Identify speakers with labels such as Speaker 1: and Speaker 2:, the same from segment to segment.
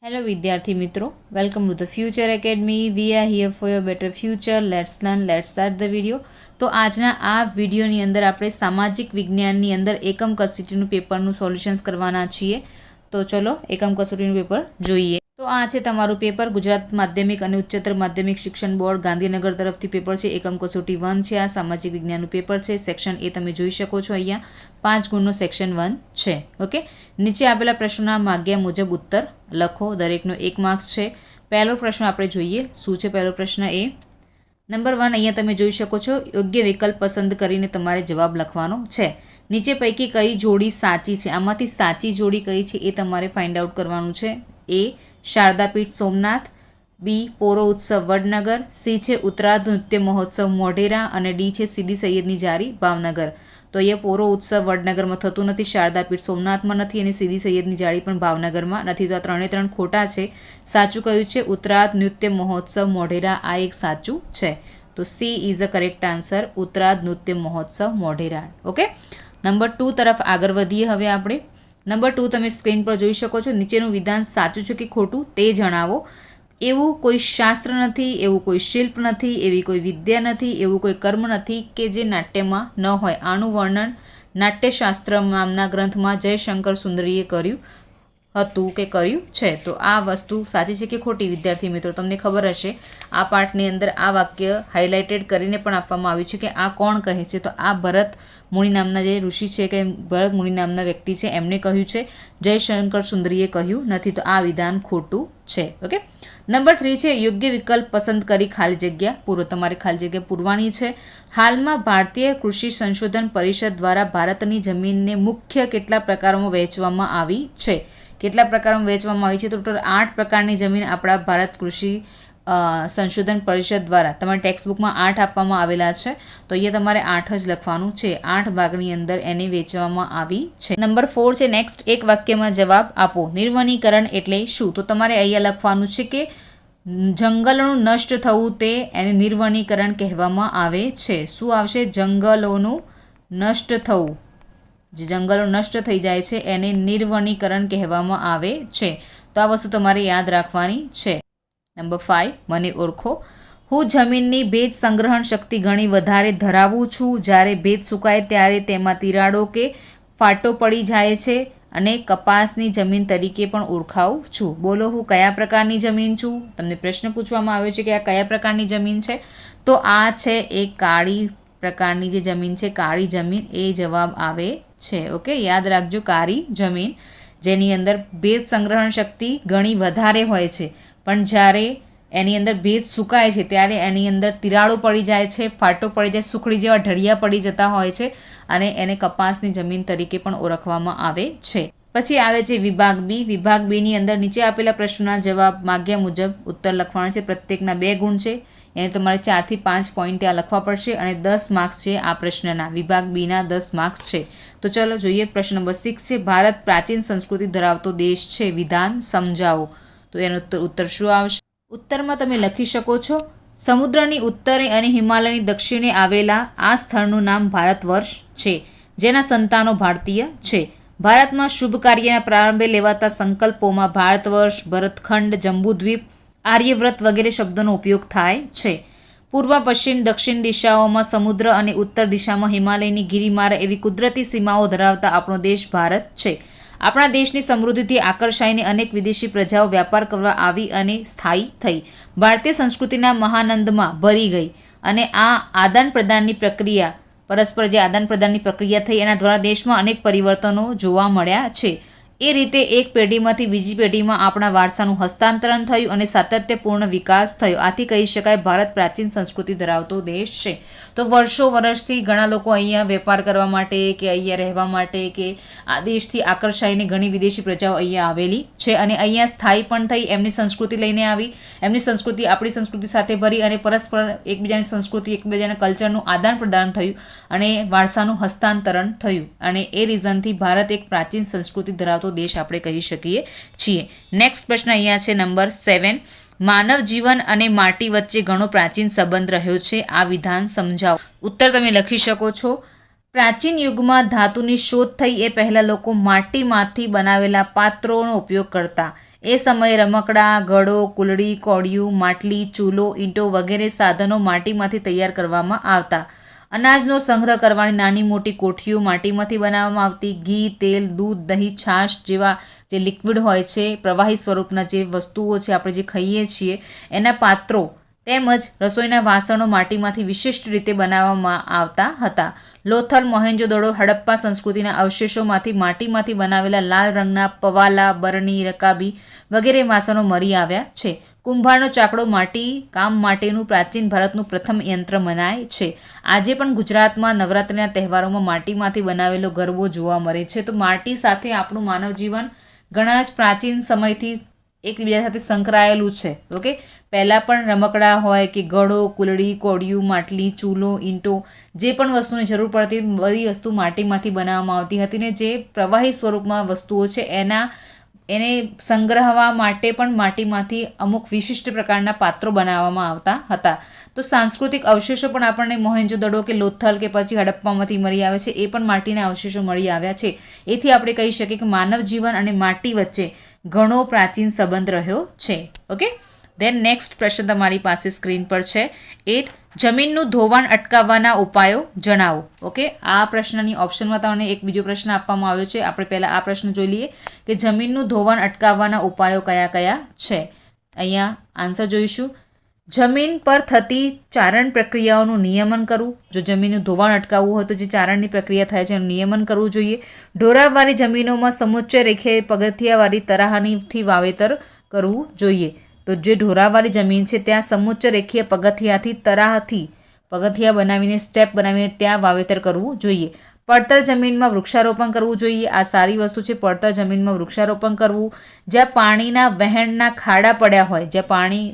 Speaker 1: Hello વિદ્યાર્થી મિત્રો, welcome to the Future Academy. We are here for your better future. Let's learn, let's start the video. તો આજના આ વિડીયોની અંદર આપણે સામાજિક વિજ્ઞાનની અંદર એકમ કસોટીનું પેપરનું સોલ્યુશન્સ કરવાના છીએ. તો ચલો એકમ કસોટીનું પેપર જોઈએ. તો આ છે તમારું પેપર. ગુજરાત માધ્યમિક અને ઉચ્ચતર માધ્યમિક શિક્ષણ બોર્ડ ગાંધીનગર તરફથી પેપર છે. એકમ કસોટી 1 છે. આ સામાજિક વિજ્ઞાનનું પેપર છે. સેક્શન એ તમે જોઈ શકો છો અહીંયા 5 ગુણનો સેક્શન 1 છે. ઓકે, નીચે આપેલા પ્રશ્નોના માગ્યા મુજબ ઉત્તર લખો. દરેકનો 1 માર્ક્સ છે. પહેલો પ્રશ્ન આપણે જોઈએ. શું છે પહેલો પ્રશ્ન? એ નંબર 1 અહીંયા તમે જોઈ શકો છો. યોગ્ય વિકલ્પ પસંદ કરીને તમારે જવાબ લખવાનો છે. નીચે પૈકી કઈ જોડી સાચી છે? આમાંથી સાચી જોડી કઈ છે એ તમારે ફાઇન્ડ આઉટ કરવાનું છે. એ શારદાપીઠ સોમનાથ, બી પોરો ઉત્સવ વડનગર, સી છે ઉત્તરાર્ધ નૃત્ય મહોત્સવ મોઢેરા અને ડી છે સીદી સૈયદની જારી ભાવનગર. તો અહીંયા પોરો ઉત્સવ વડનગરમાં થતું નથી, શારદાપીઠ સોમનાથમાં નથી અને સીદી સૈયદની જાળી પણ ભાવનગરમાં નથી. તો આ 3 ખોટા છે. સાચું કયું છે? ઉત્તરાર્ધ નૃત્ય મહોત્સવ મોઢેરા, આ એક સાચું છે. તો C is the correct answer, Uttarardh Nritya Mahotsav Modhera. Okay, number 2 તરફ આગળ વધીએ હવે આપણે. નંબર 2 તમે સ્ક્રીન પર જોઈ શકો છો. નીચેનું વિધાન સાચું છે કે ખોટું તે જણાવો. એવું કોઈ શાસ્ત્ર નથી, એવું કોઈ શિલ્પ નથી, એવી કોઈ વિદ્યા નથી, એવું કોઈ કર્મ નથી કે જે નાટ્યમાં ન હોય. આનું વર્ણન નાટ્યશાસ્ત્ર નામના ગ્રંથમાં જયશંકર સુંદરીએ કર્યું હતું કે કર્યું છે. તો આ વસ્તુ સાચી છે કે ખોટી? વિદ્યાર્થી મિત્રો, તમને ખબર હશે આ પાઠની અંદર આ વાક્ય હાઇલાઇટેડ કરીને પણ આપવામાં આવ્યું છે કે આ કોણ કહે છે. તો આ ભરત મુનિ નામના જે ઋષિ છે કે ભરત મુનિ નામના વ્યક્તિ છે એમને કહ્યું છે, જયશંકર સુંદરીએ કહ્યું નથી. તો આ વિધાન ખોટું છે. ઓકે, નંબર 3 છે યોગ્ય વિકલ્પ પસંદ કરી ખાલી જગ્યા પૂરો. તમારે ખાલી જગ્યા પૂરવાની છે. હાલમાં ભારતીય કૃષિ સંશોધન પરિષદ દ્વારા ભારતની જમીનને મુખ્ય કેટલા પ્રકારોમાં વહેંચવામાં આવી છે? કેટલા પ્રકારોમાં વહેંચવામાં આવી છે? તો ટોટલ 8 પ્રકારની જમીન આપણા ભારત કૃષિ સંશોધન પરિષદ દ્વારા તમારા ટેક્સ્ટબુકમાં 8 આપવામાં આવેલા છે. તો અહીંયા તમારે 8 જ લખવાનું છે. 8 ભાગની અંદર એને વેચવામાં આવી છે. નંબર 4 છે નેક્સ્ટ, એક વાક્યમાં જવાબ આપો. નિર્વનીકરણ એટલે શું? તો તમારે અહીંયા લખવાનું છે કે જંગલોનું નષ્ટ થવું તે એને નિર્વનીકરણ કહેવામાં આવે છે. શું આવશે? જંગલોનું નષ્ટ થવું. જે જંગલો નષ્ટ થઈ જાય છે એને નિર્વનીકરણ કહેવામાં આવે છે. તો આ વસ્તુ તમારે યાદ રાખવાની છે. નંબર 5, મને ઓળખો. હું જમીનની ભેજ સંગ્રહણ શક્તિ ઘણી વધારે ધરાવું છું. જ્યારે ભેજ સુકાય ત્યારે તેમાં તિરાડો કે ફાટો પડી જાય છે અને કપાસની જમીન તરીકે પણ ઓળખાવું છું. બોલો, હું કયા પ્રકારની જમીન છું? તમને પ્રશ્ન પૂછવામાં આવ્યો છે કે આ કયા પ્રકારની જમીન છે? તો આ છે એક કાળી પ્રકારની જે જમીન છે, કાળી જમીન એ જવાબ આવે છે. ઓકે, યાદ રાખજો, કાળી જમીન જેની અંદર ભેજ સંગ્રહણ શક્તિ ઘણી વધારે હોય છે, પણ જ્યારે એની અંદર ભેજ સુકાય છે ત્યારે એની અંદર તિરાડો પડી જાય છે, ફાટો પડી જાય, સુખડી જેવા ઢળિયા પડી જતા હોય છે અને એને કપાસની જમીન તરીકે પણ ઓળખવામાં આવે છે. પછી આવે છે વિભાગ બી. વિભાગ બીની અંદર નીચે આપેલા પ્રશ્નોના જવાબ માગ્યા મુજબ ઉત્તર લખવાના છે. પ્રત્યેકના 2 ગુણ છે. એને તમારે 4 થી 5 પોઈન્ટ ત્યાં લખવા પડશે અને 10 માર્ક્સ છે આ પ્રશ્નના. વિભાગ બીના 10 માર્ક્સ છે. તો ચલો જોઈએ. પ્રશ્ન નંબર 6 છે ભારત પ્રાચીન સંસ્કૃતિ ધરાવતો દેશ છે, વિધાન સમજાવો. તો એનો ઉત્તર શું આવશે? ઉત્તરમાં તમે લખી શકો છો સમુદ્રની ઉત્તરે અને હિમાલયની દક્ષિણે આવેલા આ સ્થળનું નામ ભારત વર્ષ છે, જેના સંતાનો ભારતીય છે. ભારતમાં શુભ કાર્યના પ્રારંભે લેવાતા સંકલ્પોમાં ભારત વર્ષ, ભરતખંડ, જંબુદ્વીપ, આર્યવ્રત વગેરે શબ્દોનો ઉપયોગ થાય છે. પૂર્વ, પશ્ચિમ, દક્ષિણ દિશાઓમાં સમુદ્ર અને ઉત્તર દિશામાં હિમાલયની ગિરિમાળા એવી કુદરતી સીમાઓ ધરાવતા આપણો દેશ ભારત છે. આપણા દેશની સમૃદ્ધિથી આકર્ષાઈને અનેક વિદેશી પ્રજાઓ વ્યાપાર કરવા આવી અને સ્થાયી થઈ. ભારતીય સંસ્કૃતિના મહાનંદમાં ભરી ગઈ અને આ આદાન પ્રદાનની પ્રક્રિયા, પરસ્પર જે આદાન પ્રદાનની પ્રક્રિયા થઈ એના દ્વારા દેશમાં અનેક પરિવર્તનો જોવા મળ્યા છે. એ રીતે એક પેઢીમાંથી બીજી પેઢીમાં આપણા વારસાનું હસ્તાંતરણ થયું અને સાતત્યપૂર્ણ વિકાસ થયો. આથી કહી શકાય ભારત પ્રાચીન સંસ્કૃતિ ધરાવતો દેશ છે. તો વર્ષો વર્ષથી ઘણા લોકો અહીંયા વેપાર કરવા માટે કે અહીંયા રહેવા માટે કે આ દેશથી આકર્ષાઈને ઘણી વિદેશી પ્રજાઓ અહીંયા આવેલી છે અને અહીંયા સ્થાયી પણ થઈ. એમની સંસ્કૃતિ લઈને આવી, એમની સંસ્કૃતિ આપણી સંસ્કૃતિ સાથે ભરી અને પરસ્પર એકબીજાની સંસ્કૃતિ, એકબીજાના કલ્ચરનું આદાન પ્રદાન થયું અને વારસાનું હસ્તાંતરણ થયું અને એ રીઝનથી ભારત એક પ્રાચીન સંસ્કૃતિ ધરાવતો દેશ આપણે કહી શકીએ છીએ. નેક્સ્ટ પ્રશ્ન અહીંયા છે નંબર 7. માનવ જીવન અને માટી વચ્ચે ઘણો પ્રાચીન સંબંધ રહ્યો છે, આ વિધાન સમજાવો. ઉત્તર તમે લખી શકો છો. પ્રાચીન યુગમાં ધાતુની શોધ થઈ એ પહેલાં લોકો માટીમાંથી બનાવેલા પાત્રોનો ઉપયોગ કરતા. એ સમયે રમકડા, ઘડો, કુલડી, કોડિયું, માટલી, ચૂલો, ઈંટો વગેરે સાધનો માટીમાંથી તૈયાર કરવામાં આવતા. અનાજનો સંગ્રહ કરવાની નાની મોટી કોઠીઓ માટીમાંથી બનાવવામાં આવતી. ઘી, તેલ, દૂધ, દહીં, છાશ જેવા જે લિક્વિડ હોય છે, પ્રવાહી સ્વરૂપના જે વસ્તુઓ છે આપણે જે ખાઈએ છીએ એના પાત્રો તેમજ રસોઈના વાસણો માટીમાંથી વિશિષ્ટ રીતે બનાવવામાં આવતા હતા. લોથલ, મોહેંજો-દડો, હડપ્પા સંસ્કૃતિના અવશેષોમાંથી માટીમાંથી બનાવેલા લાલ રંગના પવાલા, બરણી, રકાબી વગેરે વાસણો મળી આવ્યા છે. કુંભારનો ચાકડો માટી કામ માટેનું પ્રાચીન ભારતનું પ્રથમ યંત્ર મનાય છે. આજે પણ ગુજરાતમાં નવરાત્રિના તહેવારોમાં માટીમાંથી બનાવેલો ગરબો જોવા મળે છે. તો માટી સાથે આપણું માનવ જીવન ઘણા જ પ્રાચીન સમયથી એકબીજા સાથે સંકળાયેલું છે. ઓકે, પહેલાં પણ રમકડા હોય કે ઘડો, કુલડી, કોડિયું, માટલી, ચૂલો, ઈંટો જે પણ વસ્તુની જરૂર પડતી બધી વસ્તુ માટીમાંથી બનાવવામાં આવતી હતી ને જે પ્રવાહી સ્વરૂપમાં વસ્તુઓ છે એને સંગ્રહવા માટે પણ માટીમાંથી અમુક વિશિષ્ટ પ્રકારના પાત્રો બનાવવામાં આવતા હતા. તો સાંસ્કૃતિક અવશેષો પણ આપણને મોહેંજો-દડો કે લોથલ કે પછી હડપ્પામાંથી મળી આવે છે. એ પણ માટીના અવશેષો મળી આવ્યા છે. એથી આપણે કહી શકીએ કે માનવ જીવન અને માટી વચ્ચે ઘણો પ્રાચીન સંબંધ રહ્યો છે. ઓકે, દેન નેક્સ્ટ પ્રશ્ન તમારી પાસે સ્ક્રીન પર છે. 8. જમીનનું ધોવાણ અટકાવવાના ઉપાયો જણાવો. ઓકે, આ પ્રશ્નની ઓપ્શનમાં તમને એક બીજો પ્રશ્ન આપવામાં આવ્યો છે. આપણે પહેલાં આ પ્રશ્ન જોઈ લઈએ કે જમીનનું ધોવાણ અટકાવવાના ઉપાયો કયા કયા છે. અહીંયા આન્સર જોઈશું. જમીન પર થતી ચારણ પ્રક્રિયાઓનું નિયમન કરવું. જો જમીનનું ધોવાણ અટકાવવું હોય તો જે ચારણની પ્રક્રિયા થાય છે એનું નિયમન કરવું જોઈએ. ઢોરાવવાળી જમીનોમાં સમોચ્ચ રેખે પગથિયાવાળી તરાહનીથી વાવેતર કરવું જોઈએ. તો જે ઢોરાવાળી જમીન છે ત્યાં સમોચ્ચ રેખીય પગથિયાથી તરાહથી પગથિયા બનાવીને સ્ટેપ બનાવીને ત્યાં વાવેતર કરવું જોઈએ. પડતર જમીનમાં વૃક્ષારોપણ કરવું જોઈએ. આ સારી વસ્તુ છે. પડતર જમીનમાં વૃક્ષારોપણ કરવું. જ્યાં પાણીના વહેણના ખાડા પડ્યા હોય, જ્યાં પાણી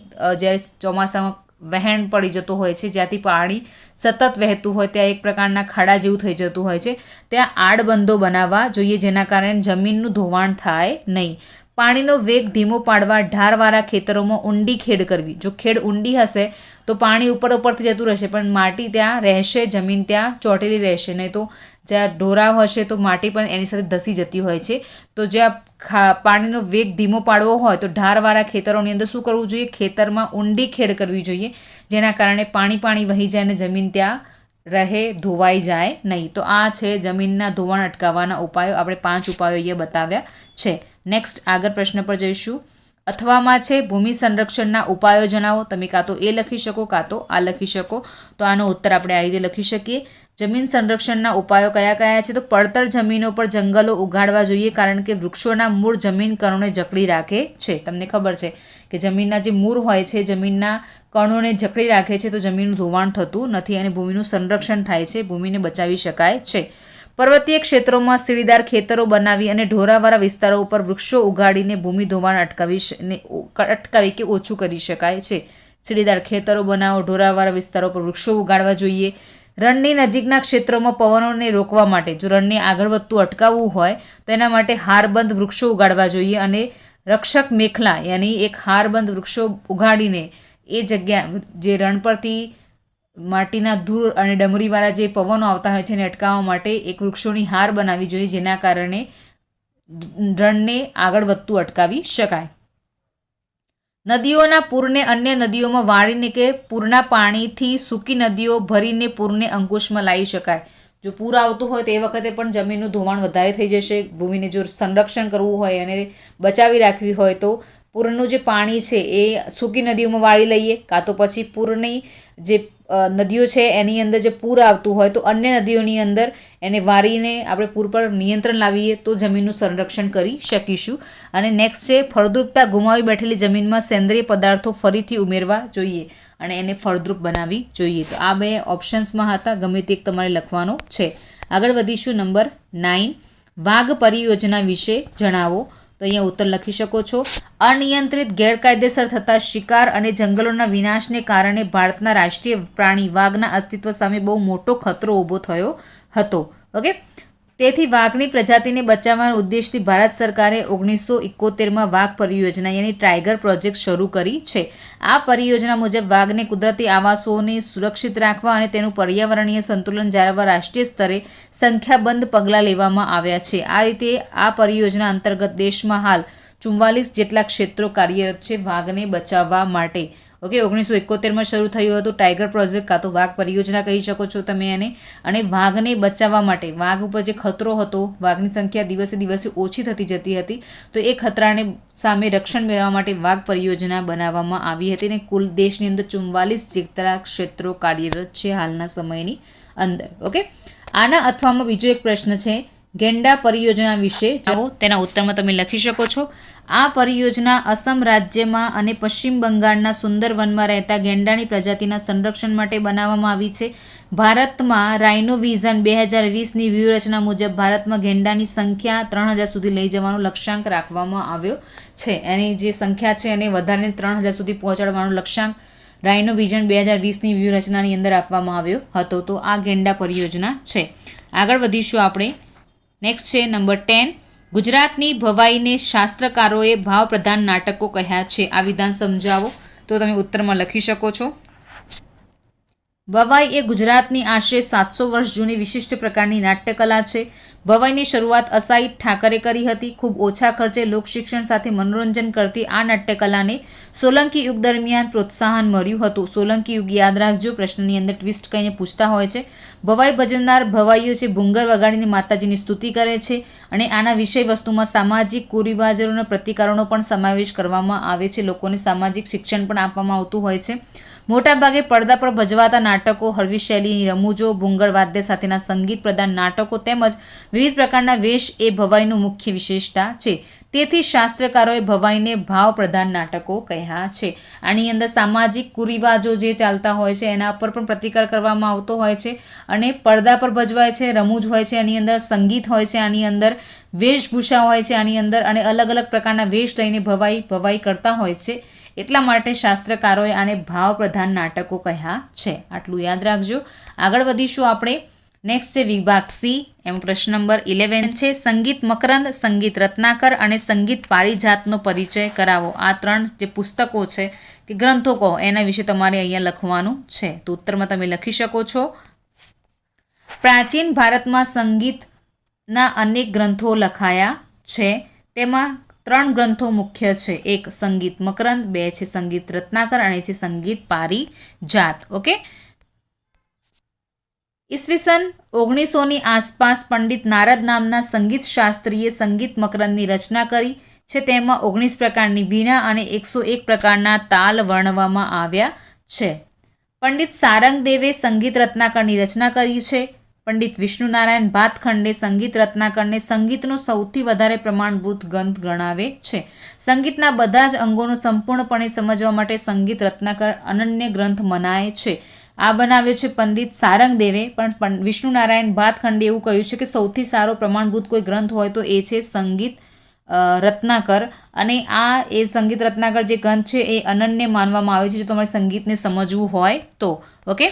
Speaker 1: જ્યારે ચોમાસામાં વહેણ પડી જતું હોય છે, જ્યાંથી પાણી સતત વહેતું હોય ત્યાં એક પ્રકારના ખાડા જેવું થઈ જતું હોય છે, ત્યાં આડબંધો બનાવવા જોઈએ જેના કારણે જમીનનું ધોવાણ થાય નહીં. પાણીનો વેગ ધીમો પાડવા. ઢારવાળા ખેતરોમાં ઊંડી ખેડ કરવી. જો ખેડ ઊંડી હશે તો પાણી ઉપરથી જતું રહેશે પણ માટી ત્યાં રહેશે, જમીન ત્યાં ચોટેલી રહેશે. નહીં તો જ્યાં ઢોરાવ હશે તો માટી પણ એની સાથે ધસી જતી હોય છે. તો જ્યાં પાણીનો વેગ ધીમો પાડવો હોય તો ઢારવાળા ખેતરોની અંદર શું કરવું જોઈએ? ખેતરમાં ઊંડી ખેડ કરવી જોઈએ જેના કારણે પાણી વહી જાય અને જમીન ત્યાં રહે, ધોવાઈ જાય નહીં. તો આ છે જમીનના ધોવાણ અટકાવવાના ઉપાયો. આપણે 5 ઉપાયો અહીંયા બતાવ્યા છે. નેક્સ્ટ આગળ પ્રશ્ન પર જઈશું. અથવામાં છે ભૂમિ સંરક્ષણના ઉપાયો જણાવો. તમે કાં તો એ લખી શકો કાં તો આ લખી શકો. તો આનો ઉત્તર આપણે આ રીતે લખી શકીએ. જમીન સંરક્ષણના ઉપાયો કયા કયા છે? તો પડતર જમીનો પર જંગલો ઉગાડવા જોઈએ કારણ કે વૃક્ષોના મૂળ જમીન કણોને જકડી રાખે છે. તમને ખબર છે કે જમીનના જે મૂળ હોય છે જમીનના કણોને જકડી રાખે છે તો જમીનનું ધોવાણ થતું નથી અને ભૂમિનું સંરક્ષણ થાય છે, ભૂમિને બચાવી શકાય છે. પર્વતીય ક્ષેત્રોમાં સીડીદાર ખેતરો બનાવી અને ઢોરાવાળા વિસ્તારો ઉપર વૃક્ષો ઉગાડીને ભૂમિ ધોવાણ અટકાવી કે ઓછું કરી શકાય છે. સીડીદાર ખેતરો બનાવો, ઢોરાવાળા વિસ્તારો પર વૃક્ષો ઉગાડવા જોઈએ. રણની નજીકના ક્ષેત્રોમાં પવનોને રોકવા માટે જો રણને આગળ વધતું અટકાવવું હોય તો એના માટે હારબંધ વૃક્ષો ઉગાડવા જોઈએ અને રક્ષક મેખલા યાની એક હારબંધ વૃક્ષો ઉગાડીને એ જગ્યા જે રણ પરથી માટીના ધૂળ અને ડમરીવાળા જે પવનો આવતા હોય છે એને અટકાવવા માટે એક વૃક્ષોની હાર બનાવવી જોઈએ જેના કારણે રણને આગળ વધતું અટકાવી શકાય. નદીઓના પૂરને અન્ય નદીઓમાં વાળીને કે પૂરના પાણીથી સૂકી નદીઓ ભરીને પૂરને અંકુશમાં લાવી શકાય. જો પૂર આવતું હોય તો એ વખતે પણ જમીનનું ધોવાણ વધારે થઈ જશે. ભૂમિને જો સંરક્ષણ કરવું હોય અને બચાવી રાખવી હોય તો પૂરનું જે પાણી છે એ સૂકી નદીઓમાં વાળી લઈએ કાં તો પછી પૂરની જે નદીઓ છે એની અંદર જે પૂર આવતું હોય તો અન્ય નદીઓની અંદર એને વારીને આપણે પૂર પર નિયંત્રણ લાવીએ તો જમીનનું સંરક્ષણ કરી શકીશું. અને નેક્સ્ટ છે ફળદ્રુપતા ગુમાવી બેઠેલી જમીનમાં સેન્દ્રિય પદાર્થો ફરીથી ઉમેરવા જોઈએ અને એને ફળદ્રુપ બનાવવી જોઈએ. તો આ 2 ઓપ્શન્સમાં હતા, ગમે તે એક તમારે લખવાનો છે. આગળ વધીશું. નંબર 9, વાઘ પરિયોજના વિશે જણાવો. તો અહીંયા ઉત્તર લખી શકો છો. અનિયંત્રિત ગેરકાયદેસર થતા શિકાર અને જંગલોના વિનાશને કારણે ભારતના રાષ્ટ્રીય પ્રાણી વાઘના અસ્તિત્વ સામે બહુ મોટો ખતરો ઊભો થયો હતો. ઓકે, તેથી વાઘની પ્રજાતિને બચાવવાના ઉદ્દેશથી ભારત સરકારે 1971માં વાઘ પરિયોજના યાની ટાઈગર પ્રોજેક્ટ શરૂ કરી છે. આ પરિયોજના મુજબ વાઘને કુદરતી આવાસોને સુરક્ષિત રાખવા અને તેનું પર્યાવરણીય સંતુલન જાળવવા રાષ્ટ્રીય સ્તરે સંખ્યાબંધ પગલાં લેવામાં આવ્યા છે. આ રીતે આ પરિયોજના અંતર્ગત દેશમાં હાલ 44 જેટલા ક્ષેત્રો કાર્યરત છે વાઘને બચાવવા માટે. ઓકે, 1971માં શરૂ થયું હતું ટાઈગર પ્રોજેક્ટ, કાં તો વાઘ પરિયોજના કહી શકો છો તમે એને. અને વાઘને બચાવવા માટે, વાઘ ઉપર જે ખતરો હતો, વાઘની સંખ્યા દિવસે દિવસે ઓછી થતી જતી હતી, તો એ ખતરાને સામે રક્ષણ મેળવવા માટે વાઘ પરિયોજના બનાવવામાં આવી હતી. અને કુલ દેશની અંદર 44 જેટલા ક્ષેત્રો કાર્યરત છે હાલના સમયની અંદર. ઓકે, આના અથવામાં બીજો એક પ્રશ્ન છે ગેંડા પરિયોજના વિશે, તેના ઉત્તરમાં તમે લખી શકો છો. આ પરિયોજના અસમ રાજ્યમાં અને પશ્ચિમ બંગાળના સુંદરવનમાં રહેતા ગેંડાની પ્રજાતિના સંરક્ષણ માટે બનાવવામાં આવી છે. ભારતમાં રાઇનો વિઝન 2020ની વ્યૂહરચના મુજબ ભારતમાં ગેંડાની સંખ્યા 3000 સુધી લઈ જવાનો લક્ષ્યાંક રાખવામાં આવ્યો છે. એની જે સંખ્યા છે એને વધારીને 3000 સુધી પહોંચાડવાનો લક્ષ્યાંક રાઇનો વિઝન 2020ની વ્યૂહરચનાની અંદર આપવામાં આવ્યો હતો. તો આ ગેંડા પરિયોજના છે. આગળ વધીશું આપણે. નેક્સ્ટ છે નંબર 10. ગુજરાતની ભવાઈને શાસ્ત્રકારોએ ભાવપ્રધાન નાટકો કહ્યા છે. આ વિધાન સમજાવો. તો તમે ઉત્તરમાં લખી શકો છો. ભવાઈ એ ગુજરાતની આશરે 700 વર્ષ જૂની વિશિષ્ટ પ્રકારની નાટ્યકલા છે. ભવાઈની શરૂઆત અસાઈ ઠાકરે કરી હતી. ખૂબ ઓછા ખર્ચે લોકશિક્ષણ સાથે મનોરંજન કરતી આ નાટ્યકલાને સોલંકી યુગ દરમિયાન પ્રોત્સાહન મળ્યું હતું. સોલંકી યુગ યાદ રાખજો, પ્રશ્નની અંદર ટ્વિસ્ટ કહીને પૂછતા હોય છે. ભવાઈ ભજનનાર ભવાઈઓ છે ભૂંગર વગાડીને માતાજીની સ્તુતિ કરે છે. અને આના વિષય વસ્તુમાં સામાજિક કુરિવાજોના પ્રતિકારોનો પણ સમાવેશ કરવામાં આવે છે. લોકોને સામાજિક શિક્ષણ પણ આપવામાં આવતું હોય છે. મોટાભાગે પડદા પર ભજવાતા નાટકો, હળવી શૈલીની રમૂજો, ભૂંગળ વાદ્ય સાથેના સંગીત પ્રધાન નાટકો તેમજ વિવિધ પ્રકારના વેશ એ ભવાઈનું મુખ્ય વિશેષતા છે. તેથી શાસ્ત્રકારોએ ભવાઈને ભાવ પ્રધાન નાટકો કહ્યા છે. આની અંદર સામાજિક કુરિવાજો જે ચાલતા હોય છે એના પર પણ પ્રતિકાર કરવામાં આવતો હોય છે. અને પડદા પર ભજવાય છે, રમૂજ હોય છે, આની અંદર સંગીત હોય છે, આની અંદર વેશભૂષા હોય છે, આની અંદર અને અલગ અલગ પ્રકારના વેશ લઈને ભવાઈ કરતા હોય છે. એટલા માટે શાસ્ત્રકારોએ આને ભાવ પ્રધાન નાટકો કહ્યા છે. આટલું યાદ રાખજો. આગળ વધીશું આપણે. નેક્સ્ટ છે વિભાગ સી. એમાં પ્રશ્ન નંબર 11 છે સંગીત મકરંદ, સંગીત રત્નાકર અને સંગીત પારિજાતનો પરિચય કરાવો. આ 3 જે પુસ્તકો છે કે ગ્રંથો કહો એના વિશે તમારે અહીંયા લખવાનું છે. તો ઉત્તરમાં તમે લખી શકો છો. પ્રાચીન ભારતમાં સંગીતના અનેક ગ્રંથો લખાયા છે. તેમાં 3 ગ્રંથો મુખ્ય છે. 1 સંગીત મકરંદ, 2 છે સંગીત રત્નાકર અને છે સંગીત પારિજાત. ઓકે, ઈસવીસન 1900ની આસપાસ પંડિત નારદ નામના સંગીત શાસ્ત્રીએ સંગીત મકરંદની રચના કરી છે. તેમાં 19 પ્રકારની વીણા અને 101 પ્રકારના તાલ વર્ણવવામાં આવ્યા છે. પંડિત સારંગદેવે સંગીત રત્નાકરની રચના કરી છે. પંડિત વિષ્ણુનારાયણ ભાતખંડે સંગીત રત્નાકરને સંગીતનો સૌથી વધારે પ્રમાણભૂત ગ્રંથ ગણાવે છે. સંગીતના બધા જ અંગોનું સંપૂર્ણપણે સમજવા માટે સંગીત રત્નાકર અનન્ય ગ્રંથ મનાય છે. આ બનાવ્યો છે પંડિત સારંગદેવે, પણ વિષ્ણુનારાયણ ભાતખંડે એવું કહ્યું છે કે સૌથી સારો પ્રમાણભૂત કોઈ ગ્રંથ હોય તો એ છે સંગીત રત્નાકર. અને આ એ સંગીત રત્નાકર જે ગ્રંથ છે એ અનન્ય માનવામાં આવે છે જો તમારે સંગીતને સમજવું હોય તો. ઓકે,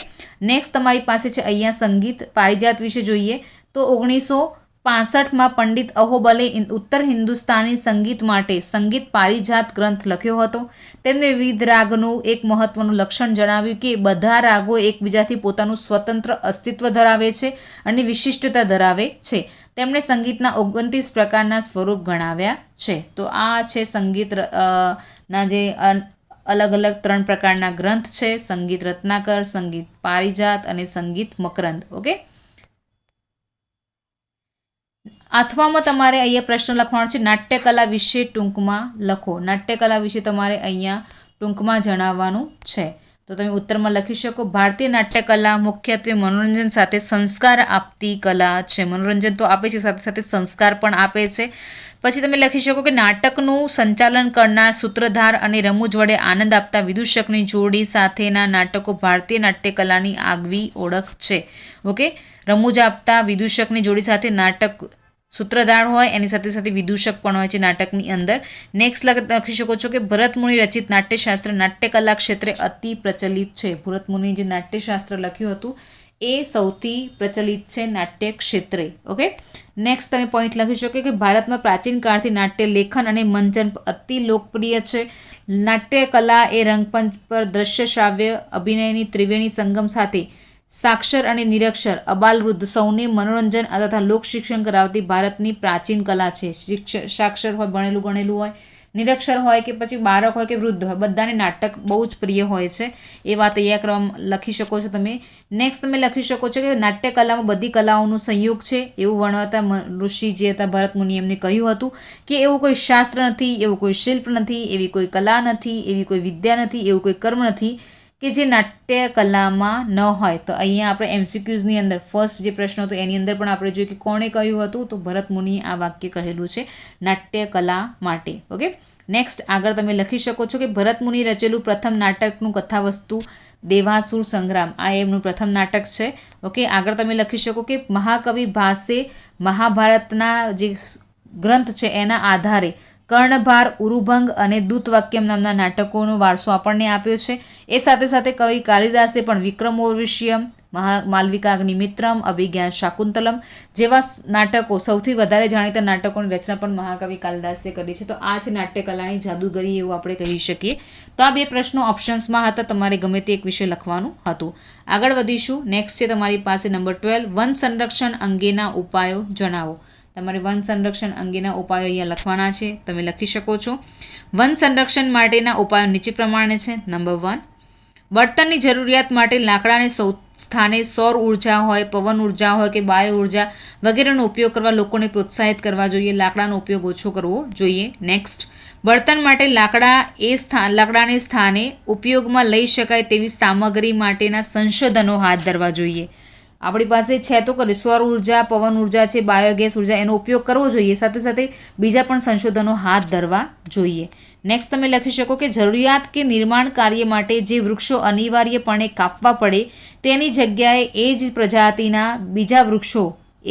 Speaker 1: નેક્સ્ટ તમારી પાસે છે અહીંયા સંગીત પારિજાત વિશે જોઈએ તો 1965માં પંડિત અહોબલે ઉત્તર હિન્દુસ્તાની સંગીત માટે સંગીત પારિજાત ગ્રંથ લખ્યો હતો. તેમણે વિવિધ રાગનું એક મહત્વનું લક્ષણ જણાવ્યું કે બધા રાગો એકબીજાથી પોતાનું સ્વતંત્ર અસ્તિત્વ ધરાવે છે અને વિશિષ્ટતા ધરાવે છે. તેમણે સંગીતના 29 પ્રકારના સ્વરૂપ ગણાવ્યા છે. તો આ છે સંગીત ના જે અલગ અલગ 3 પ્રકારના ગ્રંથ છે, સંગીત રત્નાકર, સંગીત પારિજાત અને સંગીત મકરંદ. ઓકે, અથવામાં તમારે અહીંયા પ્રશ્ન લખવાનો છે નાટ્યકલા વિશે ટૂંકમાં લખો. નાટ્યકલા વિશે તમારે અહીંયા ટૂંકમાં જણાવવાનું છે. તો તમે ઉત્તરમાં લખી શકો. ભારતીય નાટ્યકલા મુખ્યત્વે મનોરંજન સાથે સંસ્કાર આપતી કલા છે. મનોરંજન તો આપે છે, સાથે સાથે સંસ્કાર પણ આપે છે. પછી તમે લખી શકો કે નાટકનું સંચાલન કરનાર સૂત્રધાર અને રમૂજ વડે આનંદ આપતા વિદૂષકની જોડી સાથેના નાટકો ભારતીય નાટ્યકલાની આગવી ઓળખ છે. ઓકે, રમૂજ આપતા વિદૂષકની જોડી સાથે નાટક સૂત્રધાર હોય, એની સાથે સાથે વિદૂષક પણ હોય છે નાટકની અંદર. નેક્સ્ટ લખી શકો છો કે ભરતમુનિ રચિત નાટ્યશાસ્ત્ર નાટ્યકલા ક્ષેત્રે અતિ પ્રચલિત છે. ભરતમુનિ જે નાટ્યશાસ્ત્ર લખ્યું હતું એ સૌથી પ્રચલિત છે નાટ્ય ક્ષેત્રે. ઓકે, નેક્સ્ટ તમે પોઈન્ટ લખી શકો કે ભારતમાં પ્રાચીન કાળથી નાટ્ય લેખન અને મંચન અતિ લોકપ્રિય છે. નાટ્યકલા એ રંગમંચ પર દ્રશ્ય શ્રાવ્ય અભિનયની ત્રિવેણી સંગમ સાથે સાક્ષર અને નિરક્ષર અબાલવૃદ્ધ સૌને મનોરંજન તથા લોકશિક્ષણ કરાવતી ભારતની પ્રાચીન કલા છે. સાક્ષર હોય, ભણેલું ગણેલું હોય, નિરક્ષર હોય કે પછી બાળક હોય કે વૃદ્ધ હોય, બધાને નાટક બહુ જ પ્રિય હોય છે. એ વાત અહીંયા કરવા લખી શકો છો તમે. નેક્સ્ટ તમે લખી શકો છો કે નાટ્ય કલામાં બધી કલાઓનું સંયોગ છે એવું વર્ણવતા ઋષિ જે હતા ભરત મુનિ એમને કહ્યું હતું કે એવું કોઈ શાસ્ત્ર નથી, એવું કોઈ શિલ્પ નથી, એવી કોઈ કલા નથી, એવી કોઈ વિદ્યા નથી, એવું કોઈ કર્મ નથી કે જે નાટ્ય કલામાં ન હોય. તો અહીંયા આપણે એમસીક્યુઝની અંદર ફર્સ્ટ જે પ્રશ્ન હતો એની અંદર પણ આપણે જોઈએ કે કોણે કહ્યું હતું, તો ભરત મુનિએ આ વાક્ય કહેલું છે નાટ્ય કલા માટે. ઓકે, નેક્સ્ટ આગળ તમે લખી શકો છો કે ભરત મુનિ રચેલું પ્રથમ નાટકનું કથાવસ્તુ દેવાસુર સંગ્રામ, આ એમનું પ્રથમ નાટક છે. ઓકે, આગળ તમે લખી શકો કે મહાકવિ ભાસે મહાભારતના જે ગ્રંથ છે એના આધારે કર્ણભાર, ઉરુભંગ અને દૂતવાક્યમ નામના નાટકોનો વારસો આપણને આપ્યો છે. એ સાથે સાથે કવિ કાલિદાસે પણ વિક્રમોર્વશિયમ, માલવિકાગ્નિમિત્રમ, અભિજ્ઞાન શાકુંતલમ જેવા નાટકો, સૌથી વધારે જાણીતા નાટકોની રચના પણ મહાકવિ કાલિદાસે કરી છે. તો આ છે નાટ્યકલાની જાદુગરી એવું આપણે કહી શકીએ. તો આ બે પ્રશ્નો ઓપ્શન્સમાં હતા, તમારે ગમે તે એક વિષય લખવાનું હતું. આગળ વધીશું. નેક્સ્ટ છે તમારી પાસે નંબર 12, વન સંરક્ષણ અંગેના ઉપાયો જણાવો. તમારે વન સંરક્ષણ અંગેના ઉપાયો અહીંયા લખવાના છે, તમે લખી શકો છો. વન સંરક્ષણ માટેના ઉપાયો નીચે પ્રમાણે છે. નંબર 1, બળતણની જરૂરિયાત માટે લાકડાને સ્થાને સૌર ઉર્જા હોય, પવન ઉર્જા હોય કે બાયો ઉર્જા વગેરેનો ઉપયોગ કરવા લોકોને પ્રોત્સાહિત કરવા જોઈએ. લાકડાનો ઉપયોગ ઓછો કરવો જોઈએ. નેક્સ્ટ, બળતણ માટે લાકડાને સ્થાને ઉપયોગમાં લઈ શકાય તેવી સામગ્રી માટેના સંશોધનો હાથ ધરવા જોઈએ. આપણી પાસે છે તો કરી સૌર ઉર્જા, પવન ઉર્જા છે, બાયોગેસ ઉર્જા, એનો ઉપયોગ કરવો જોઈએ. સાથે સાથે બીજા પણ સંશોધનો હાથ ધરવા જોઈએ. નેક્સ્ટ તમે લખી શકો કે જરૂરિયાત કે નિર્માણ કાર્ય માટે જે વૃક્ષો અનિવાર્યપણે કાપવા પડે તેની જગ્યાએ એ જ પ્રજાતિના બીજા વૃક્ષો,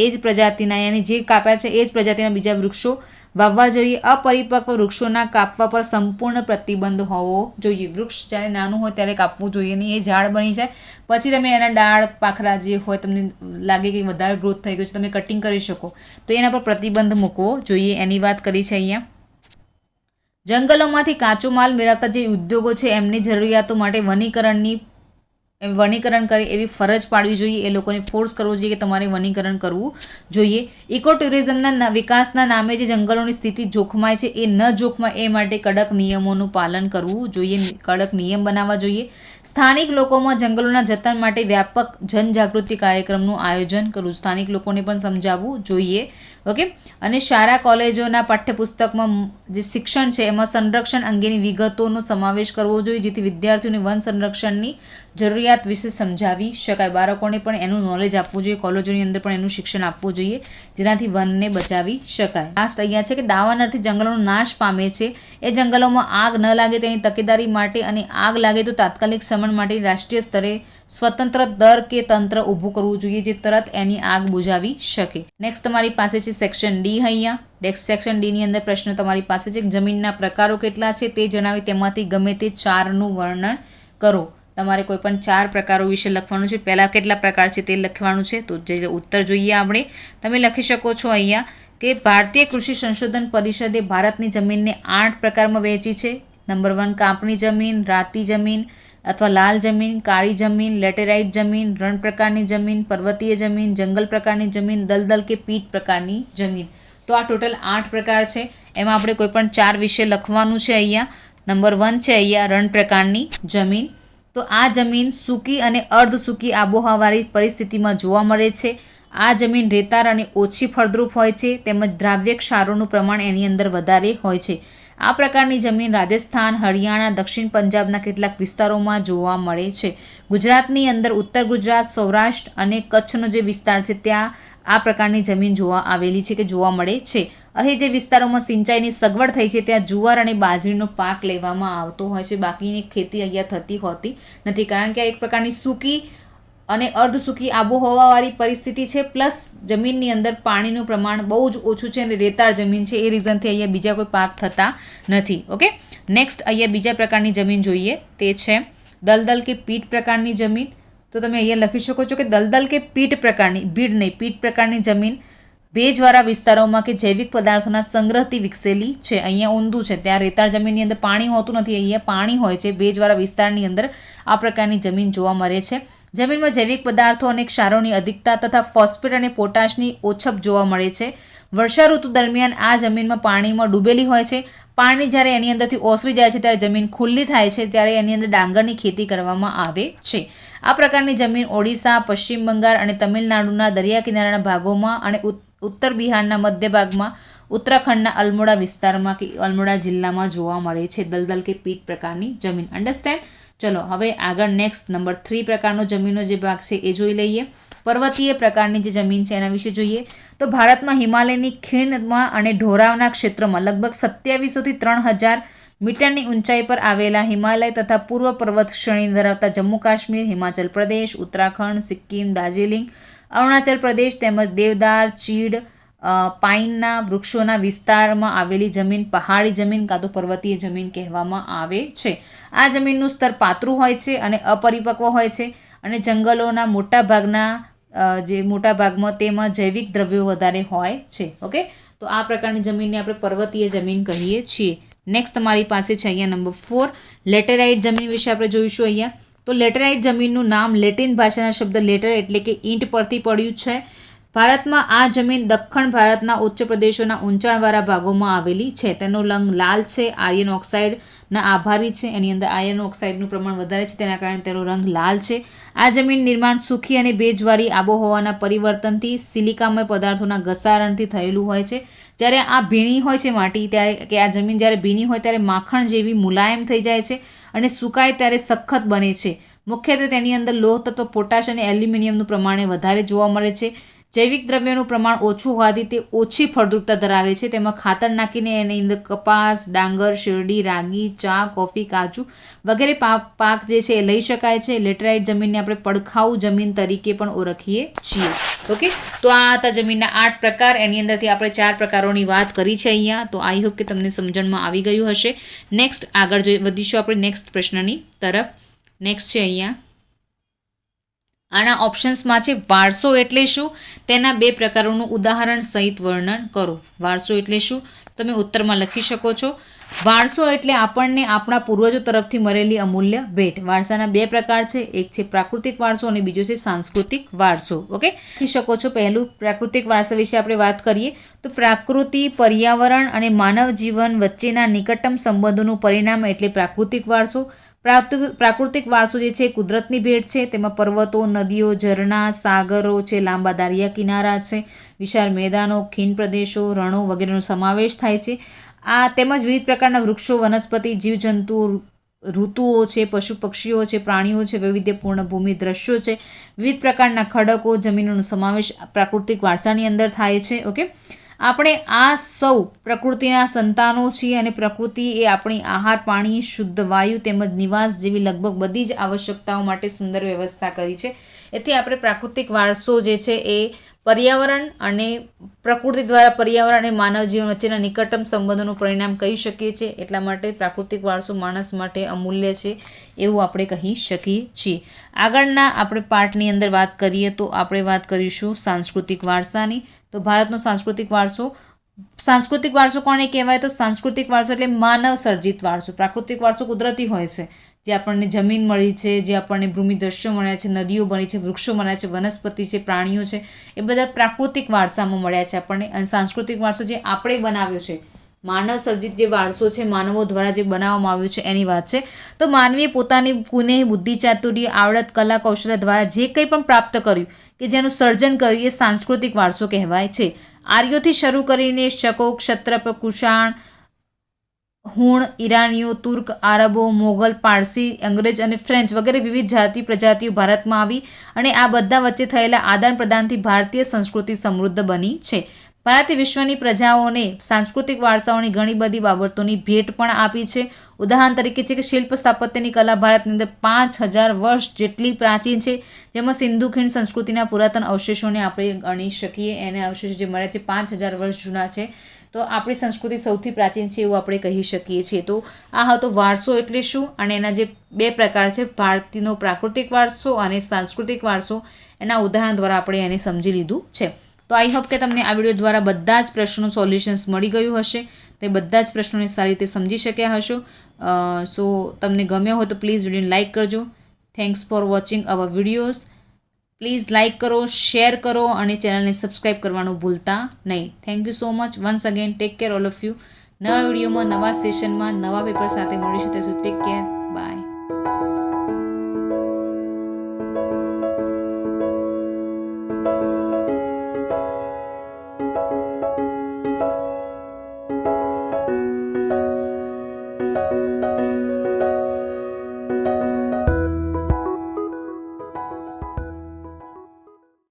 Speaker 1: એ જ પ્રજાતિના યાની જે કાપ્યા છે એ જ પ્રજાતિના બીજા વૃક્ષો વાવવા જોઈએ. અપરિપક્વ વૃક્ષોના કાપવા પર સંપૂર્ણ પ્રતિબંધ હોવો જોઈએ. વૃક્ષ જ્યારે નાનું હોય ત્યારે કાપવું જોઈએ નહીં, એ ઝાડ બની જાય પછી તમે એના ડાળ પાખરા જે હોય તમને લાગે કે વધારે ગ્રોથ થઈ ગયો છે, તમે કટિંગ કરી શકો, તો એના પર પ્રતિબંધ મૂકવો જોઈએ. એની વાત કરી છે અહીંયા. જંગલોમાંથી કાચો માલ મેળવતા જે ઉદ્યોગો છે એમની જરૂરિયાતો માટે વનીકરણ કરે એવી ફરજ પાડવી જોઈએ. એ લોકોને ફોર્સ કરવો જોઈએ કે તમારે વનીકરણ કરવું જોઈએ. ઇકો ટુરિઝમના વિકાસના નામે જે જંગલોની સ્થિતિ જોખમાય છે એ ન જોખમાય એ માટે કડક નિયમોનું પાલન કરવું જોઈએ, કડક નિયમ બનાવવા જોઈએ. સ્થાનિક લોકોમાં જંગલોના જતન માટે વ્યાપક જનજાગૃતિ કાર્યક્રમનું આયોજન કરવું, સ્થાનિક લોકોને પણ સમજાવવું જોઈએ. ઓકે, અને શાળા કોલેજોના પાઠ્યપુસ્તકમાં જે શિક્ષણ છે એમાં સંરક્ષણ અંગેની વિગતોનો સમાવેશ કરવો જોઈએ, જેથી વિદ્યાર્થીઓને વન સંરક્ષણની જરૂરિયાત વિશે સમજાવી શકાય. બાળકોને પણ એનું નોલેજ આપવું જોઈએ, કોલેજોની અંદર પણ એનું શિક્ષણ આપવું જોઈએ, જેનાથી વનને બચાવી શકાય. લાસ્ટ અહીંયા છે કે દાવાનળથી જંગલોનો નાશ પામે છે એ જંગલોમાં આગ ન લાગે તેની તકેદારી માટે અને આગ લાગે તો તાત્કાલિક શમન માટે રાષ્ટ્રીય સ્તરે સ્વતંત્ર દર કે તંત્ર ઊભું કરવું જોઈએ જે તરત એની આગ બુઝાવી શકે. નેક્સ્ટ તમારી પાસે છે સેક્શન ડી. અહીંયા નેક્સ્ટ સેક્શન ડીની અંદર પ્રશ્ન તમારી પાસે છે જમીનના પ્રકારો કેટલા છે તે જણાવી તેમાંથી ગમે તે 4નું વર્ણન કરો. તમારે કોઈ પણ 4 પ્રકારો વિશે લખવાનું છે. પહેલાં કેટલા પ્રકાર છે તે લખવાનું છે. તો જે ઉત્તર જોઈએ આપણે, તમે લખી શકો છો અહીંયા કે ભારતીય કૃષિ સંશોધન પરિષદે ભારતની જમીનને 8 પ્રકારમાં વહેંચી છે. નંબર 1, કાંપની જમીન, રાતી જમીન અથવા લાલ જમીન, કાળી જમીન, લેટેરાઇટ જમીન, રણ પ્રકારની જમીન, પર્વતીય જમીન, જંગલ પ્રકારની જમીન, દલદલ કે પીટ પ્રકારની જમીન. તો આ ટોટલ 8 પ્રકાર છે. એમાં આપણે કોઈ પણ 4 વિશે લખવાનું છે. અહીંયા નંબર 1 છે અહીંયા રણ પ્રકારની જમીન. તો આ જમીન સૂકી અને અર્ધ સૂકી આબોહવાવાળી પરિસ્થિતિમાં જોવા મળે છે. આ જમીન રેતાળ અને ઓછી ફળદ્રુપ હોય છે, તેમજ દ્રાવ્ય ક્ષારોનું પ્રમાણ એની અંદર વધારે હોય છે. આ પ્રકારની જમીન રાજસ્થાન, હરિયાણા, દક્ષિણ પંજાબના કેટલાક વિસ્તારોમાં જોવા મળે છે. ગુજરાતની અંદર ઉત્તર ગુજરાત, સૌરાષ્ટ્ર અને કચ્છનો જે વિસ્તાર છે ત્યાં આ પ્રકારની જમીન જોવા આવેલી છે કે જોવા મળે છે. અહીં જે વિસ્તારોમાં સિંચાઈની સગવડ થઈ છે ત્યાં જુવાર અને બાજરીનો પાક લેવામાં આવતો હોય છે, બાકીની ખેતી અહીંયા થતી હોતી નથી, કારણ કે આ એક પ્રકારની સૂકી અને અર્ધ સૂકી આબોહવાવાળી પરિસ્થિતિ છે, પ્લસ જમીનની અંદર પાણીનું પ્રમાણ બહુ જ ઓછું છે અને રેતાળ જમીન છે, એ રીઝનથી અહીંયા બીજા કોઈ પાક થતા નથી. ઓકે, નેક્સ્ટ અહીંયા બીજા પ્રકારની જમીન જોઈએ, તે છે દલદલ કે પીટ પ્રકારની જમીન. તો તમે અહીંયા લખી શકો છો કે દલદલ કે પીટ પ્રકારની, ભીડ નહીં પીટ પ્રકારની જમીન ભેજવાળા વિસ્તારોમાં કે જૈવિક પદાર્થોના સંગ્રહથી વિકસેલી છે. અહીંયા ઊંધું છે, ત્યાં રેતાળ જમીનની અંદર પાણી હોતું નથી, અહીંયા પાણી હોય છે. ભેજવાળા વિસ્તારની અંદર આ પ્રકારની જમીન જોવા મળે છે. જમીનમાં જૈવિક પદાર્થો અને ક્ષારોની અધિકતા તથા ફોસ્ફેટ અને પોટાશની ઓછપ જોવા મળે છે. વર્ષા ઋતુ દરમિયાન આ જમીનમાં પાણીમાં ડૂબેલી હોય છે. પાણી જ્યારે એની અંદરથી ઓસરી જાય છે ત્યારે જમીન ખુલ્લી થાય છે ત્યારે એની અંદર ડાંગરની ખેતી કરવામાં આવે છે. આ પ્રકારની જમીન ઓડિશા, પશ્ચિમ બંગાળ અને તમિલનાડુના દરિયા કિનારાના ભાગોમાં અને ઉત્તર બિહારના મધ્ય ભાગમાં, ઉત્તરાખંડના અલ્મોડા વિસ્તારમાં કે અલ્મોડા જિલ્લામાં જોવા મળે છે દલદલ કે પીટ પ્રકારની જમીન. અન્ડરસ્ટેન્ડ? ચલો હવે આગળ નેક્સ્ટ નંબર 3 પ્રકારનો જમીનનો જે ભાગ છે એ જોઈ લઈએ. પર્વતીય પ્રકારની જે જમીન છે એના વિશે જોઈએ તો ભારતમાં હિમાલયની ખીણમાં અને ઢોરાવના ક્ષેત્રમાં લગભગ 2700થી 3000 મીટરની ઊંચાઈ પર આવેલા હિમાલય તથા પૂર્વ પર્વત શ્રેણી ધરાવતા જમ્મુ કાશ્મીર, હિમાચલ પ્રદેશ, ઉત્તરાખંડ, સિક્કિમ, દાર્જિલિંગ, અરુણાચલ પ્રદેશ તેમજ દેવદાર, ચીડ, પાઇનના વૃક્ષોના વિસ્તારમાં આવેલી જમીન પહાડી જમીન કાં તો પર્વતીય જમીન કહેવામાં આવે છે. આ જમીનનું સ્તર પાતળું હોય છે અને અપરિપક્વ હોય છે અને જંગલોના મોટા ભાગમાં તેમાં જૈવિક દ્રવ્યો વધારે હોય છે. ઓકે, તો આ પ્રકારની જમીનને આપણે પર્વતીય જમીન કહીએ છીએ. નેક્સ્ટ તમારી પાસે છે અહીંયા નંબર 4 લેટેરાઇટ જમીન વિશે આપણે જોઈશું. અહીંયા તો લેટેરાઇટ જમીનનું નામ લેટિન ભાષાના શબ્દ લેટર એટલે કે ઈંટ પરથી પડ્યું છે. ભારતમાં આ જમીન દક્ષિણ ભારતના ઉચ્ચ પ્રદેશોના ઊંચાણવાળા ભાગોમાં આવેલી છે. તેનો રંગ લાલ છે, આયર્ન ઓક્સાઇડના આભારી છે. એની અંદર આયર્ન ઓક્સાઇડનું પ્રમાણ વધારે છે તેના કારણે તેનો રંગ લાલ છે. આ જમીન નિર્માણ સૂકી અને ભેજવાળી આબોહવાના પરિવર્તનથી સિલિકામય પદાર્થોના ઘસારણથી થયેલું હોય છે. જ્યારે આ ભીની હોય છે માટી ત્યારે કે આ જમીન જ્યારે ભીની હોય ત્યારે માખણ જેવી મુલાયમ થઈ જાય છે અને સુકાય ત્યારે સખત બને છે. મુખ્યત્વે તેની અંદર લોહ તત્વ પોટાશ અને એલ્યુમિનિયમનું પ્રમાણ વધારે જોવા મળે છે. જૈવિક દ્રવ્યોનું પ્રમાણ ઓછું હોવાથી તે ઓછી ફળદ્રુપતા ધરાવે છે. તેમાં ખાતર નાખીને એની અંદર કપાસ, ડાંગર, શેરડી, રાગી, ચા, કોફી, કાજુ વગેરે પાક જે છે એ લઈ શકાય છે. લેટેરાઇટ જમીનને આપણે પડખાઉ જમીન તરીકે પણ ઓળખીએ છીએ. ઓકે, તો આ હતા જમીનના 8 પ્રકાર. એની અંદરથી આપણે 4 પ્રકારોની વાત કરી છે અહીંયા. તો આઈ હોપ કે તમને સમજણમાં આવી ગયું હશે. નેક્સ્ટ આગળ વધીશું આપણે નેક્સ્ટ પ્રશ્નની તરફ. નેક્સ્ટ છે અહીંયા આના ઓપ્શન્સમાં છે વારસો એટલે શું, તેના 2 પ્રકારોનું ઉદાહરણ સહિત વર્ણન કરો. વારસો એટલે શું તમે ઉત્તરમાં લખી શકો છો. વારસો એટલે આપણને આપણા પૂર્વજો તરફથી મળેલી અમૂલ્ય ભેટ. વારસાના 2 પ્રકાર છે, એક છે પ્રાકૃતિક વારસો અને બીજો છે સાંસ્કૃતિક વારસો. ઓકે, લખી શકો છો. પહેલું પ્રાકૃતિક વારસા વિશે આપણે વાત કરીએ તો પ્રકૃતિ, પર્યાવરણ અને માનવ જીવન વચ્ચેના નિકટતમ સંબંધોનું પરિણામ એટલે પ્રાકૃતિક વારસો. પ્રાકૃતિક વારસો જે છે કુદરતની ભેટ છે. તેમાં પર્વતો, નદીઓ, ઝરણા, સાગરો છે, લાંબા દરિયા કિનારા છે, વિશાળ મેદાનો, ખીણ પ્રદેશો, રણો વગેરેનો સમાવેશ થાય છે. આ તેમજ વિવિધ પ્રકારના વૃક્ષો, વનસ્પતિ, જીવજંતુઓ, ઋતુઓ છે, પશુ પક્ષીઓ છે, પ્રાણીઓ છે, વૈવિધ્યપૂર્ણ ભૂમિ દ્રશ્યો છે, વિવિધ પ્રકારના ખડકો, જમીનોનો સમાવેશ પ્રાકૃતિક વારસાની અંદર થાય છે. ઓકે, આપણે આ સૌ પ્રકૃતિના સંતાનો છીએ અને પ્રકૃતિ એ આપણી આહાર, પાણી, શુદ્ધ વાયુ તેમજ નિવાસ જેવી લગભગ બધી જ આવશ્યકતાઓ માટે સુંદર વ્યવસ્થા કરી છે. એથી આપણે પ્રાકૃતિક વારસો જે છે એ પર્યાવરણ અને પ્રકૃતિ દ્વારા પર્યાવરણ અને માનવ જીવન વચ્ચેના નિકટતમ સંબંધોનું પરિણામ કહી શકીએ છીએ. એટલા માટે પ્રાકૃતિક વારસો માણસ માટે અમૂલ્ય છે એવું આપણે કહી શકીએ છીએ. આગળના આપણે પાઠની અંદર વાત કરીએ તો આપણે વાત કરીશું સાંસ્કૃતિક વારસાની. તો ભારતનો સાંસ્કૃતિક વારસો કોને કહેવાય? તો સાંસ્કૃતિક વારસો એટલે માનવ સર્જિત વારસો. પ્રાકૃતિક વારસો કુદરતી હોય છે, જે આપણને જમીન મળી છે, જે આપણને ભૂમિ દ્રશ્યો મળ્યા છે, નદીઓ બની છે, વૃક્ષો મળ્યા છે, વનસ્પતિ છે, પ્રાણીઓ છે, એ બધા પ્રાકૃતિક વારસામાં મળ્યા છે આપણને. અને સાંસ્કૃતિક વારસો જે આપણે બનાવ્યો છે, માનવ સર્જિત જે વારસો છે, માનવો દ્વારા જે બનાવવામાં આવ્યો છે એની વાત છે. તો માનવીએ પોતાની કુનેહ, બુદ્ધિ, ચાતુર્ય, આવડત, કલા, કૌશલ્ય દ્વારા જે કંઈ પણ પ્રાપ્ત કર્યું કે જેનું સર્જન કર્યું એ સાંસ્કૃતિક વારસો કહેવાય છે. આર્યોથી શરૂ કરીને શકો, ક્ષત્રપ, કુષાણ, હુણ, ઈરાનીઓ, તુર્ક, આરબો, મોગલ, પારસી, અંગ્રેજ અને ફ્રેન્ચ વગેરે વિવિધ જાતિ પ્રજાતિઓ ભારતમાં આવી અને આ બધા વચ્ચે થયેલા આદાન પ્રદાનથી ભારતીય સંસ્કૃતિ સમૃદ્ધ બની છે. ભારતે વિશ્વની પ્રજાઓને સાંસ્કૃતિક વારસાઓની ઘણી બધી બાબતોની ભેટ પણ આપી છે. ઉદાહરણ તરીકે છે કે શિલ્પ સ્થાપત્યની કલા ભારતની અંદર 5000 વર્ષ જેટલી પ્રાચીન છે, જેમાં સિંધુ ખીણ સંસ્કૃતિના પુરાતન અવશેષોને આપણે ગણી શકીએ. એને અવશેષો જે મળ્યા છે 5000 વર્ષ જૂના છે. તો આપણી સંસ્કૃતિ સૌથી પ્રાચીન છે એવું આપણે કહી શકીએ છીએ. તો આ હતો વારસો એટલે શું અને એના જે 2 પ્રકાર છે, ભારતીયનો પ્રાકૃતિક વારસો અને સાંસ્કૃતિક વારસો, એના ઉદાહરણ દ્વારા આપણે એને સમજી લીધું છે. તો આઈ હોપ કે તમને આ વિડીયો દ્વારા બધા જ પ્રશ્નો સોલ્યુશન્સ મળી ગયું હશે. તે બધા જ પ્રશ્નોને સારી રીતે સમજી શક્યા હશો. સો તમને ગમ્યો હોય તો પ્લીઝ વિડીયોને લાઇક કરજો. Thanks for watching hour videos. Please like કરો, શેર કરો અને ચેનલને સબસ્ક્રાઈબ કરવાનું ભૂલતા નહીં. Thank you so much once again. Take care all of you. નવા વિડીયોમાં, નવા સેશનમાં, નવા પેપર સાથે મળીશું. ત્યાં સુધી ટેક કેર, બાય.